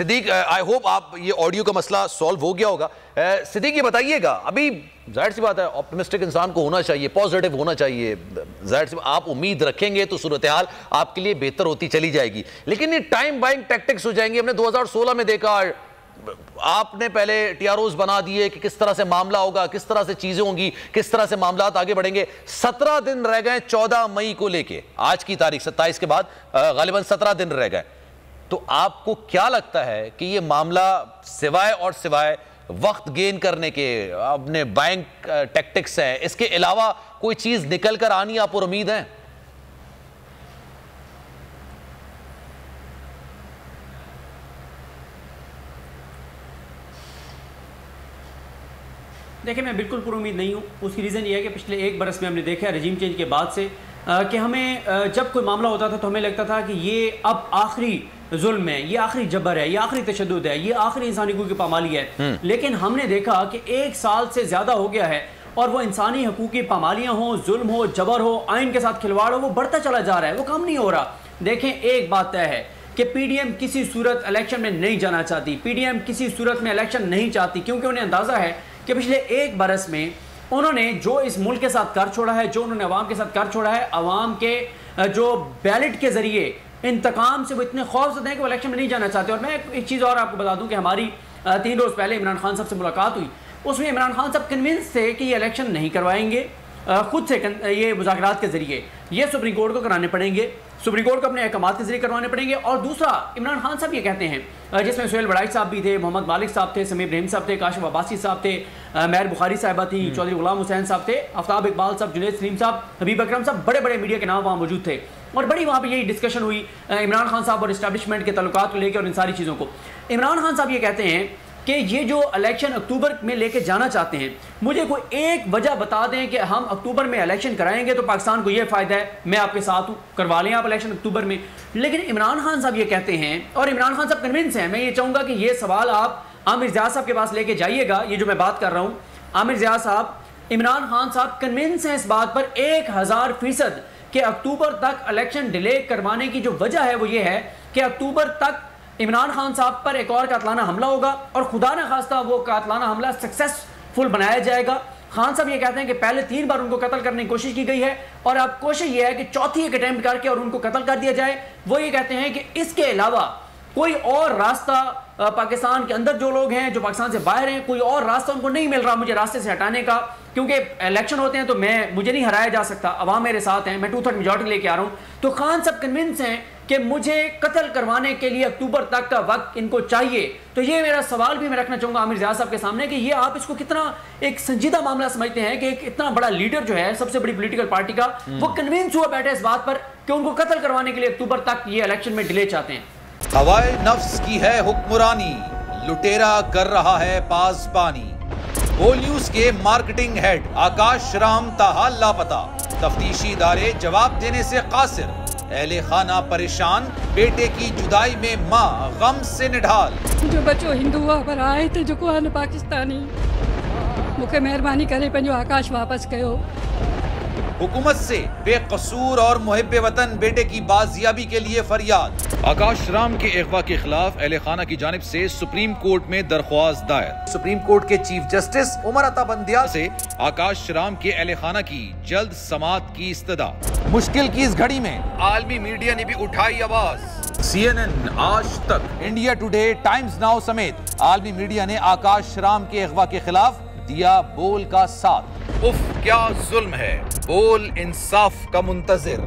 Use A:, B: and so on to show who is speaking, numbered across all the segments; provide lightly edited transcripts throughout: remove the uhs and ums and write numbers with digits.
A: Siddique, I hope आप ये audio का मसला सॉल्व हो गया होगा। सिद्दीक, ये बताइएगा, अभी जाहिर सी बात है ऑप्टिमिस्टिक इंसान को होना चाहिए, पॉजिटिव होना चाहिए। जाहिर सी आप उम्मीद रखेंगे तो सूरत हाल आपके लिए बेहतर होती चली जाएगी, लेकिन ये टाइम बाइंग टैक्टिक्स हो जाएंगी। हमने 2016 में देखा, आपने पहले टीआरओज बना दिए कि किस तरह से मामला होगा, किस तरह से चीजें होंगी, किस तरह से मामला आगे बढ़ेंगे। 17 दिन रह गए 14 मई को लेके, आज की तारीख 27 के बाद गालिबन 17 दिन रह गए। तो आपको क्या लगता है कि ये मामला सिवाय और सिवाय वक्त गेन करने के अपने बैंक टैक्टिक्स हैं, इसके अलावा कोई चीज निकल कर आनी आप और उम्मीद है?
B: देखिए, मैं बिल्कुल पूरी उम्मीद नहीं हूँ। उसकी रीज़न ये है कि पिछले एक बरस में हमने देखा है रजीम चेंज के बाद से कि हमें जब कोई मामला होता था तो हमें लगता था कि ये अब आखिरी जुल्म है, ये आखिरी जबर है, ये आखिरी तशद्दुद है, ये आखिरी इंसानी हकूक़ की पामाली है। लेकिन हमने देखा कि एक साल से ज़्यादा हो गया है और वो इंसानी हकूक़ की पामालियाँ हों, जुल्म हो, जबर हो, आइन के साथ खिलवाड़ हो, वो बढ़ता चला जा रहा है, वो कम नहीं हो रहा। देखें, एक बात तय है कि पीडीएम किसी सूरत इलेक्शन में नहीं जाना चाहती, पीडीएम किसी सूरत में इलेक्शन नहीं चाहती, क्योंकि उन्हें अंदाज़ा है कि पिछले एक बरस में उन्होंने जो इस मुल्क के साथ कर छोड़ा है, जो उन्होंने अवाम के साथ कर छोड़ा है, अवाम के जो बैलेट के जरिए इंतकाम से वो इतने खौफज़दा हैं कि वो इलेक्शन में नहीं जाना चाहते। और मैं एक चीज़ और आपको बता दूं कि हमारी 3 रोज़ पहले इमरान खान साहब से मुलाकात हुई, उसमें इमरान खान साहब कन्विंस थे कि ये इलेक्शन नहीं करवाएंगे, खुद से ये मुज़ाकरात के ज़रिए ये सुप्रीम कोर्ट को कराने पड़ेंगे, सुप्रीम कोर्ट को अपने अहकामात के जरिए करवाने पड़ेंगे। और दूसरा, इमरान खान साहब ये कहते हैं, जिसमें सुहेल बड़ाई साहब भी थे, मोहम्मद मालिक साहब थे, समीर रहीम साहब थे, काशिफ अब्बासी साहब थे, महर बुखारी साहिबा थी, चौधरी गुलाम हुसैन साहब थे, आफ्ताब इकबाल साहब, जुनैद सलीम साहब, हबीब अकरम साहब, बड़े बड़े मीडिया के नाम वहाँ मौजूद थे। और बड़ी वहाँ पर यही डिस्कशन हुई इमरान खान साहब और इस्टेब्लिशमेंट के तल्लुकात को लेकर और इन सारी चीज़ों को। इमरान खान साहब ये कहते हैं कि ये जो इलेक्शन अक्टूबर में लेके जाना चाहते हैं, मुझे कोई एक वजह बता दें कि हम अक्टूबर में इलेक्शन कराएंगे तो पाकिस्तान को ये फ़ायदा है, मैं आपके साथ हूँ, करवा लें आप इलेक्शन अक्टूबर में। लेकिन इमरान खान साहब ये कहते हैं, और इमरान खान साहब कन्विंस हैं। मैं ये चाहूँगा कि ये सवाल आप आमिर ज़िया साहब के पास लेके जाइएगा, ये जो मैं बात कर रहा हूँ, आमिर ज़िया साहब, इमरान खान साहब कन्विंस हैं इस बात पर 1000% कि अक्टूबर तक इलेक्शन डिले करवाने की जो वजह है वो ये है कि अक्टूबर तक इमरान खान साहब पर एक और कातलाना हमला होगा और खुदा न खास्ता वो कातलाना हमला सक्सेसफुल बनाया जाएगा। खान साहब ये कहते हैं कि पहले 3 बार उनको कत्ल करने की कोशिश की गई है और अब कोशिश ये है कि चौथी एक अटेम्प्ट करके और उनको कत्ल कर दिया जाए। वो ये कहते हैं कि इसके अलावा कोई और रास्ता पाकिस्तान के अंदर जो लोग हैं, जो पाकिस्तान से बाहर हैं, कोई और रास्ता उनको नहीं मिल रहा मुझे रास्ते से हटाने का, क्योंकि इलेक्शन होते हैं तो मुझे नहीं हराया जा सकता, अवाम मेरे साथ हैं, मैं 2/3 मेजॉरिटी लेके आ रहा हूँ। तो खान साहब कन्विंस हैं कि मुझे कत्ल करवाने के लिए अक्टूबर तक का वक्त इनको चाहिए। तो ये मेरा सवाल भी मैं रखना चाहूँगा आमिर ज़िया साहब के सामने कि ये आप इसको कितना एक संजीदा मामला समझते हैं कि एक इतना बड़ा लीडर जो है सबसे बड़ी पॉलिटिकल पार्टी का, वो कन्विंस हुआ बैठे इस बात पर कि उनको कत्ल करवाने के लिए अक्टूबर तक ये इलेक्शन में डिले चाहते हैं।
A: हवाए नफ्स की है हुक्मरानी, लुटेरा कर रहा है पासबानी। बोल न्यूज के मार्केटिंग हेड आकाश राम ताहाल लापता, तफ्तीशी इदारे जवाब देने से कासिर, अहले खाना परेशान, बेटे की जुदाई में माँ गम से निढाल।
C: जो बच्चो हिंदू हुआ पर आए थे जो को पाकिस्तानी, मुझे मेहरबानी करे पंजो आकाश वापस कयो।
A: हुकूमत से बेकसूर और मुहिब्बे वतन बेटे की बाजियाबी के लिए फरियाद। आकाश राम के अगवा के खिलाफ अहले खाना की जानिब से सुप्रीम कोर्ट में दरख्वास्त दायर। सुप्रीम कोर्ट के चीफ जस्टिस उमर अता बंदियाल से आकाश राम के अहले खाना की जल्द समाअत की इस्तदा। मुश्किल की इस घड़ी में आलमी मीडिया ने भी उठाई आवाज। CNN, आज तक, इंडिया टुडे, टाइम्स नाउ समेत आलमी मीडिया ने आकाश राम के अगवा के खिलाफ दिया बोल का साथ। उफ क्या जुल्म है, बोल इंसाफ का मुंतजिर।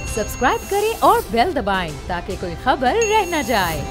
D: सब्सक्राइब करें और बेल दबाएं ताकि कोई खबर रह न जाए।